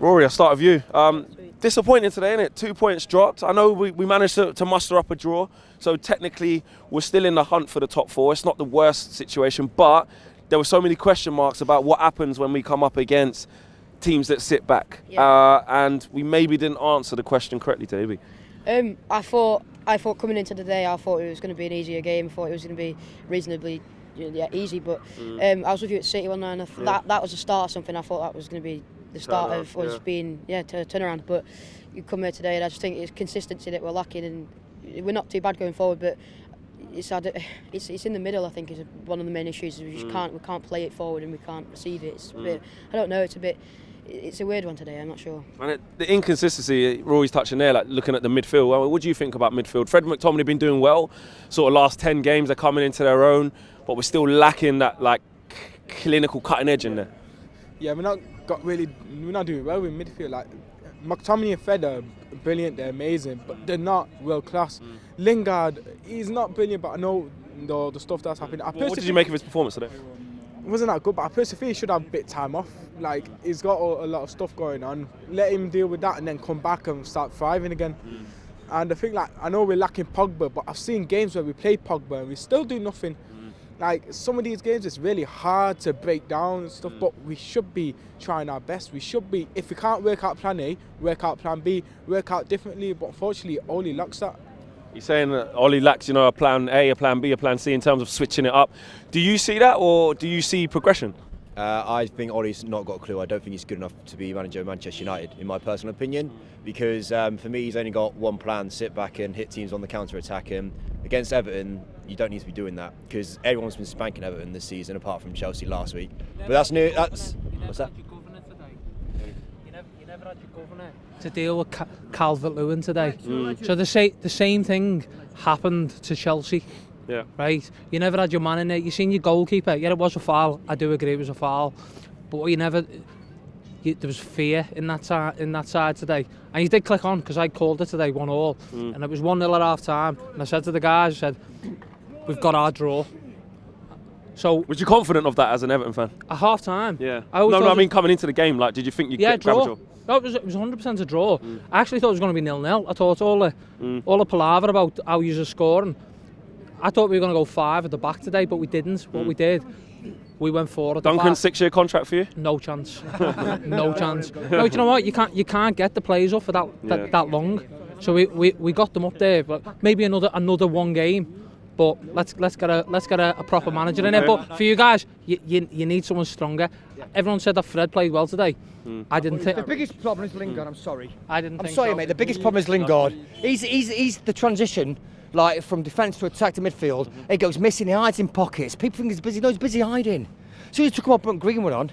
Rory, I'll start with you. Disappointing today, innit? 2 points dropped. I know we managed to muster up a draw, so technically we're still in the hunt for the top 4. It's not the worst situation, but there were so many question marks about what happens when we come up against teams that sit back. Yeah. And we maybe didn't answer the question correctly today. I thought coming into the day, I thought it was going to be an easier game. I thought it was going to be reasonably easy, but I was with you at City one night, and that was the start of something. I thought that was going to be the start of us being to turn around. But you come here today, and I just think it's consistency that we're lacking, and we're not too bad going forward, but it's in the middle. I think is one of the main issues. We just can't play it forward, and we can't receive it. It's a bit, I don't know. It's a weird one today. I'm not sure. And the inconsistency, Rory's touching there, like looking at the midfield. Well, what do you think about midfield? Fred McTominay been doing well. Sort of last 10 games are coming into their own, but we're still lacking that like clinical cutting edge in there. Yeah, we're not doing well with midfield. Like McTominay and Fred are brilliant. They're amazing, but they're not world class. Lingard, he's not brilliant, but I know the stuff that's happened. What did you make of his performance today? It wasn't that good, but I personally he should have a bit of time off. Like, he's got a lot of stuff going on. Let him deal with that and then come back and start thriving again. And I think, like, I know we're lacking Pogba, but I've seen games where we play Pogba and we still do nothing. Like, some of these games, it's really hard to break down and stuff, but we should be trying our best. We should be, if we can't work out plan A, work out plan B, work out differently, but unfortunately, Ole lacks that. You're saying that Ole lacks, a plan A, a plan B, a plan C in terms of switching it up. Do you see that, or do you see progression? I think Ole's not got a clue. I don't think he's good enough to be manager of Manchester United, in my personal opinion, because for me, he's only got one plan: sit back and hit teams on the counter-attack. And against Everton, you don't need to be doing that, because everyone's been spanking Everton this season, apart from Chelsea last week. But that's new. What's that? You never had your governor to deal with Calvert-Lewin today. So the same thing happened to Chelsea. Yeah. Right? You never had your man in there. You seen your goalkeeper. Yeah, it was a foul. I do agree it was a foul. But there was fear in that side today. And you did click on, because I called it today 1-1. And it was 1-0 at half time. And I said to the guys, we've got our draw. So was you confident of that as an Everton fan? At half time? Yeah. I mean coming into the game, like, did you think you'd get draw? a draw? No, it was 100% a draw. I actually thought it was going to be 0-0. I thought all the palaver about how you were scoring, I thought we were going to go 5 at the back today, but we didn't. What we did, we went 4 at the back. Duncan's 6-year contract for you? No chance. No chance. No, do you know what? You can't get the players up for that long. So we got them up there, but maybe another one game. But let's get a proper manager in there. But for you guys, you need someone stronger. Everyone said that Fred played well today. I didn't think. The biggest problem is Lingard. I'm sorry. I'm sorry, mate. The biggest problem is Lingard. He's the transition, like from defence to attack to midfield. He goes missing. He hides in pockets. People think he's busy. No, he's busy hiding. So he took him up and Greenwood on.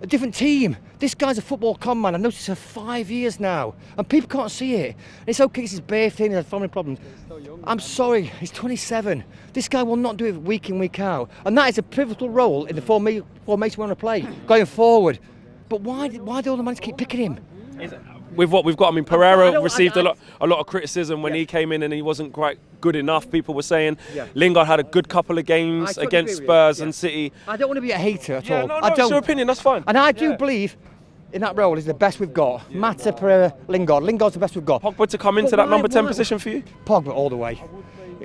A different team. This guy's a football con man. I've noticed for 5 years now, and people can't see it. It's okay, it's his birthday and he has family problems. I'm sorry, he's 27. This guy will not do it week in, week out, and that is a pivotal role in the formation we want to play going forward. But why do all the managers keep picking him? With what we've got, I mean, Pereira received a lot of criticism when he came in and he wasn't quite good enough. People were saying Lingard had a good couple of games against Spurs and City. I don't want to be a hater at all. No, it's your opinion, that's fine. And I do believe in that role is the best we've got. Mata, Pereira, Lingard. Lingard's the best we've got. Pogba to come into that number 10 position for you? Pogba all the way.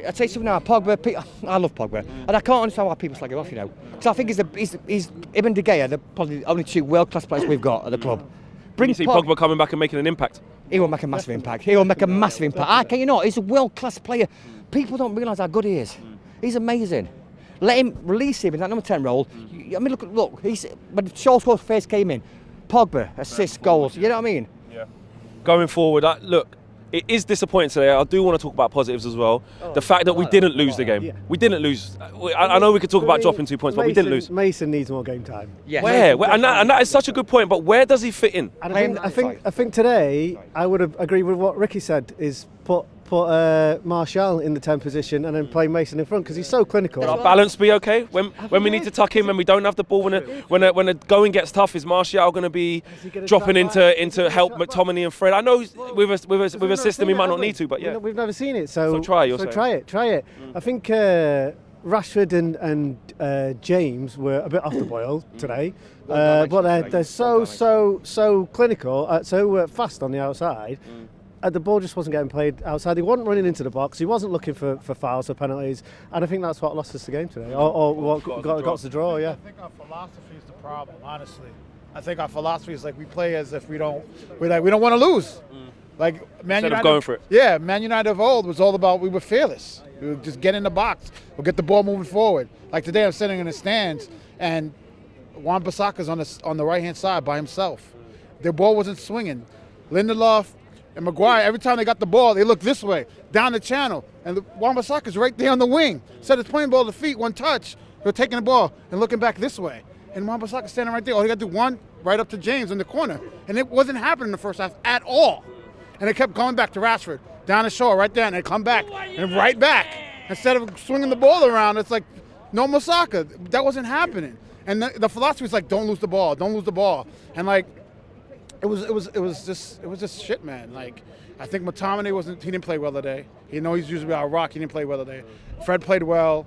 I'll tell you something now, Pogba, I love Pogba, and I can't understand why people slag him off, because I think he's him and De Gea, they're probably the only 2 world-class players we've got at the club. You see Pogba coming back and making an impact? He will make a massive impact. I can you not? He's a world-class player. People don't realise how good he is. He's amazing. Let him release him in that number 10 role. I mean, look. When Shaw's first came in, Pogba assists goals. You know what I mean? Yeah. Going forward, look. It is disappointing today. I do want to talk about positives as well. The fact that we didn't lose the game. Yeah. We didn't lose. I know we could talk about dropping 2 points, but we didn't lose. Mason needs more game time. Yeah. Where? And that is such a good point. But where does he fit in? And I think today I would have agreed with what Ricky said. Is put Martial in the 10 position and then play Mason in front, because he's so clinical. Will our balance be okay when we need to tuck in, when we don't have the ball, when the going gets tough? Is Martial going to be dropping into help McTominay and Fred? I know with a system he might not need to, but yeah, we've never seen it, so try it. Try it. I think Rashford and James were a bit off the boil today, but they're so clinical, so fast on the outside. The ball just wasn't getting played outside. He wasn't running into the box. He wasn't looking for fouls or penalties, and I think that's what lost us the game today, or what got us the draw. Yeah. I think our philosophy is the problem. Honestly, I think our philosophy is like we play as if we don't want to lose. Like Man Instead United, of going for it. Yeah, Man United of old was all about we were fearless. We would just get in the box. We'll get the ball moving forward. Like today, I'm sitting in the stands, and Wan-Bissaka's on the right-hand side by himself. Their ball wasn't swinging. Lindelof and Maguire, every time they got the ball, they looked this way, down the channel, and Wan-Bissaka's right there on the wing. Instead of playing ball to feet, one touch, they're taking the ball and looking back this way. And Wan-Bissaka's standing right there. All he got to do one right up to James in the corner. And it wasn't happening in the first half at all. And it kept going back to Rashford, down the shore, right there, and they come back and right back. Instead of swinging the ball around, it's like, no Masaka. That wasn't happening. And the philosophy is like, don't lose the ball, don't lose the ball. And like, it was just shit, man. Like, I think McTominay he didn't play well today. You know he's usually our rock. He didn't play well today. Fred played well.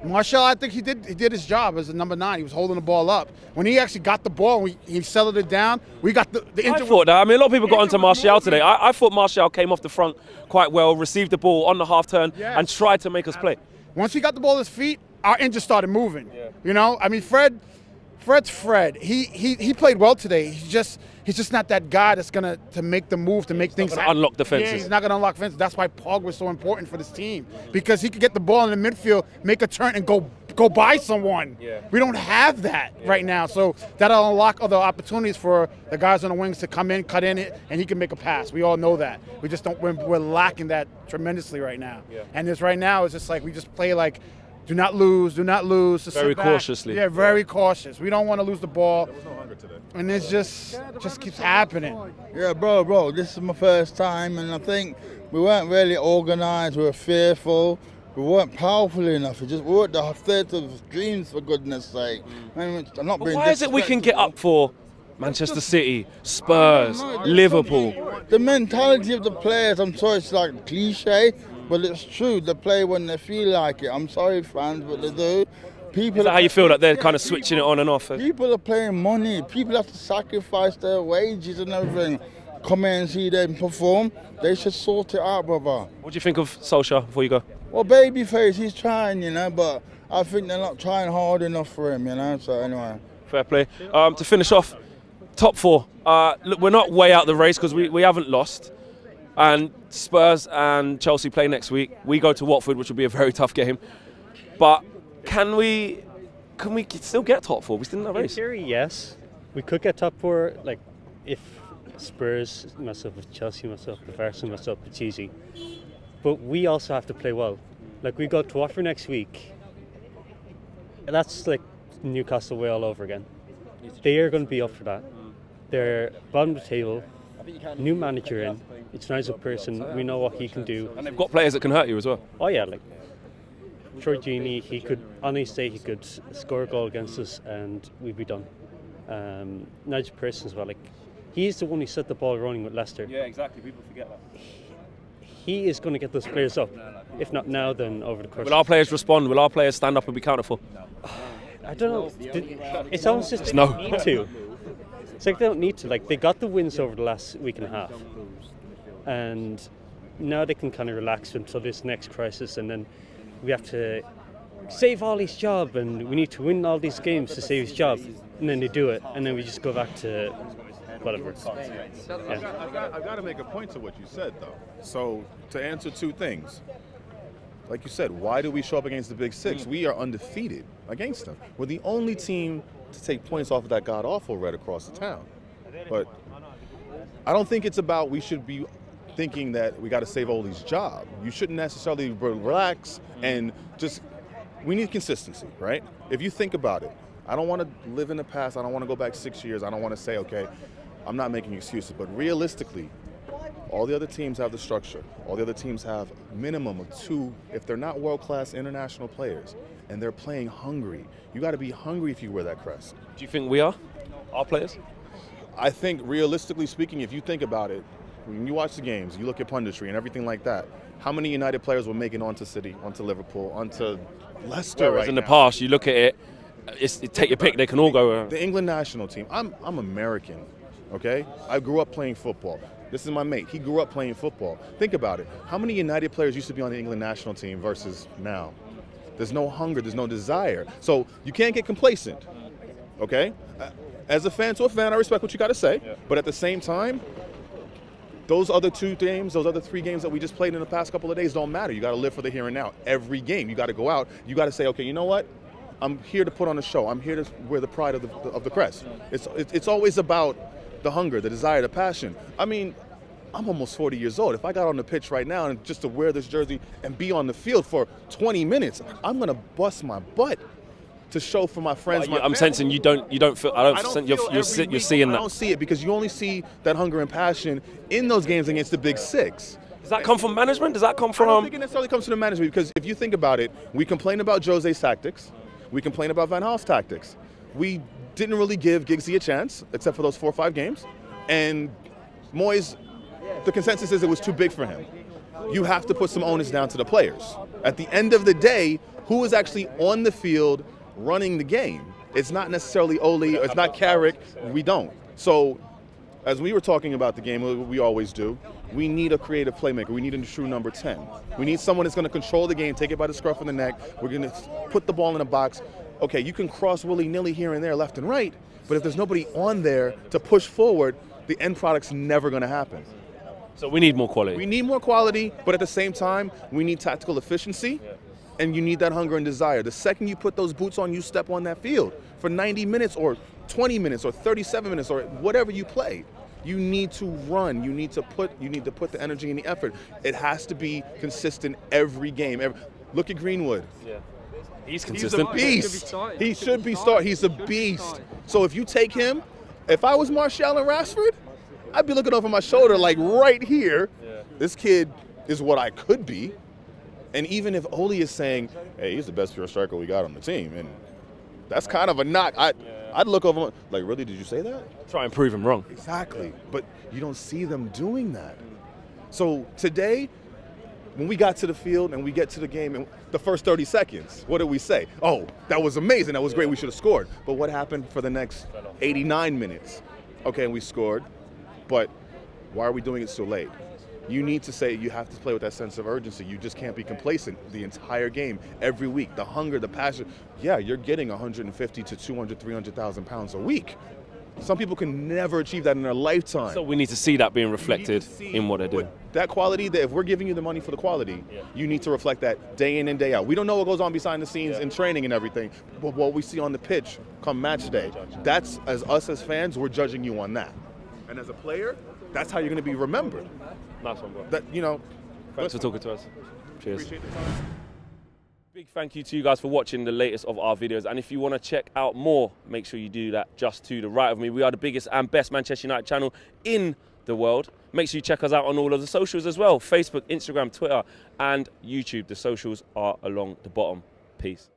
Martial, I think he did his job as a number 9. He was holding the ball up. When he actually got the ball and he settled it down, we got the I thought that. I mean, a lot of people got onto Martial today. I thought Martial came off the front quite well, received the ball on the half turn, and tried to make us play. Once he got the ball at his feet, our engine started moving. Yeah. You know, I mean, Fred's Fred. He played well today. He's just not that guy that's gonna make the move to make things happen. Unlock defenses. Yeah, he's not gonna unlock defenses. That's why Pogba was so important for this team, because he could get the ball in the midfield, make a turn, and go by someone. Yeah. We don't have that right now, so that'll unlock other opportunities for the guys on the wings to come in, cut in it, and he can make a pass. We all know that. We just don't. We're lacking that tremendously right now. Yeah. And this right now is just like we just play like, do not lose. Very cautiously. Yeah, very cautious. We don't want to lose the ball. There was no hunger today. And it just keeps happening. Yeah, bro, this is my first time, and I think we weren't really organised. We were fearful. We weren't powerful enough. We weren't the theatre of dreams, for goodness sake. I'm not being why is it we can get up for Manchester City, Spurs, Liverpool? The mentality of the players, I'm sorry, it's like cliche, but it's true. They play when they feel like it. I'm sorry, fans, but they do. Is that how you feel that they're kind of switching it on and off? People are playing money. People have to sacrifice their wages and everything. Come in and see them perform. They should sort it out, brother. What do you think of Solskjaer before you go? Well, babyface, he's trying, but I think they're not trying hard enough for him, So anyway. Fair play. To finish off, top 4. Look, we're not way out the race because we haven't lost. And Spurs and Chelsea play next week. We go to Watford, which will be a very tough game. But can we still get top 4? We still in that race. In theory, yes. We could get top 4, like if Spurs mess up, if Chelsea mess up, if Arsenal mess up, it's easy. But we also have to play well. Like, we go to Watford next week. That's like Newcastle way all over again. They are going to be up for that. They're bottom of the table, new manager in. It's a nice person. We know what he can do. And they've got players that can hurt you as well. Oh yeah, like Troy Deeney, he could on his day he could score a goal against us and we'd be done. Nice person as well. Like, he's the one who set the ball running with Leicester. Yeah, exactly. People forget that. He is going to get those players up. If not now, then over the course. Will our players respond? Will our players stand up and be accountable? I don't know. It's almost just they don't need to. It's like they don't need to. Like, they got the wins over the last week and a half, and now they can kind of relax until this next crisis, and then we have to save Ollie's job, and we need to win all these games to save his job, and then they do it, and then we just go back to whatever. Yeah. I've got to make a point to what you said, though. So, to answer 2 things. Like you said, why do we show up against the Big Six? We are undefeated against them. We're the only team to take points off of that god-awful red across the town. But I don't think it's about we should be thinking that we got to save Ollie's job. You shouldn't necessarily relax and just – we need consistency, right? If you think about it, I don't want to live in the past. I don't want to go back 6 years. I don't want to say, okay, I'm not making excuses. But realistically, all the other teams have the structure. All the other teams have minimum of 2, if they're not world-class international players, and they're playing hungry. You got to be hungry if you wear that crest. Do you think we are? Our players? I think realistically speaking, if you think about it, when you watch the games, you look at punditry and everything like that, how many United players were making onto City, onto Liverpool, onto Leicester? Whereas in the past, you look at it, take your pick, they can all go. The England national team. I'm American, okay? I grew up playing football. This is my mate. He grew up playing football. Think about it. How many United players used to be on the England national team versus now? There's no hunger. There's no desire. So you can't get complacent, okay? As a fan to a fan, I respect what you got to say. Yeah. But at the same time, those other 2 games, those other 3 games that we just played in the past couple of days don't matter. You got to live for the here and now. Every game, you got to go out. You got to say, okay, you know what? I'm here to put on a show. I'm here to wear the pride of the crest. It's always about the hunger, the desire, the passion. I mean, I'm almost 40 years old. If I got on the pitch right now and just to wear this jersey and be on the field for 20 minutes, I'm gonna bust my butt to show for my friends. I'm sensing you don't feel. You're seeing that. I don't see it because you only see that hunger and passion in those games against the Big Six. Does that come from management? Does that come from? I don't think it necessarily comes from the management because if you think about it, we complain about Jose's tactics, we complain about Van Gaal's tactics. We didn't really give Giggsy a chance except for those 4 or 5 games, and Moyes. The consensus is it was too big for him. You have to put some onus down to the players. At the end of the day, who is actually on the field running the game? It's not necessarily Ole, it's not Carrick, we don't. So, as we were talking about the game, we always do, we need a creative playmaker. We need a true number 10. We need someone that's going to control the game, take it by the scruff of the neck. We're going to put the ball in the box. Okay, you can cross willy-nilly here and there, left and right, but if there's nobody on there to push forward, the end product's never going to happen. So we need more quality. We need more quality, but at the same time, we need tactical efficiency, and you need that hunger and desire. The second you put those boots on, you step on that field for 90 minutes or 20 minutes or 37 minutes or whatever you play. You need to run. You need to put the energy and the effort. It has to be consistent every game. Look at Greenwood. Yeah. He's consistent. He's a beast. He should be starting. He's a beast. So if you take him, if I was Martial and Rashford, I'd be looking over my shoulder like right here. Yeah. This kid is what I could be. And even if Ole is saying, hey, he's the best pure striker we got on the team, and that's kind of a knock. I'd look over like, really, did you say that? Try and prove him wrong. Exactly. But you don't see them doing that. So today, when we got to the field and we get to the game, and the first 30 seconds, what did we say? Oh, that was amazing. That was great. We should have scored. But what happened for the next 89 minutes? Okay, and we scored. But why are we doing it so late? You need to say you have to play with that sense of urgency. You just can't be complacent the entire game, every week. The hunger, the passion. Yeah, you're getting 150 to 200, 300,000 pounds a week. Some people can never achieve that in their lifetime. So we need to see that being reflected in what they're doing. That quality, that if we're giving you the money for the quality, you need to reflect that day in and day out. We don't know what goes on behind the scenes in training and everything, but what we see on the pitch come match day, that's, as us as fans, we're judging you on that. And as a player, that's how you're going to be remembered. Nice one, bro. That, you know. Thanks for talking to us. Cheers. Big thank you to you guys for watching the latest of our videos. And if you want to check out more, make sure you do that just to the right of me. We are the biggest and best Manchester United channel in the world. Make sure you check us out on all of the socials as well. Facebook, Instagram, Twitter, and YouTube. The socials are along the bottom. Peace.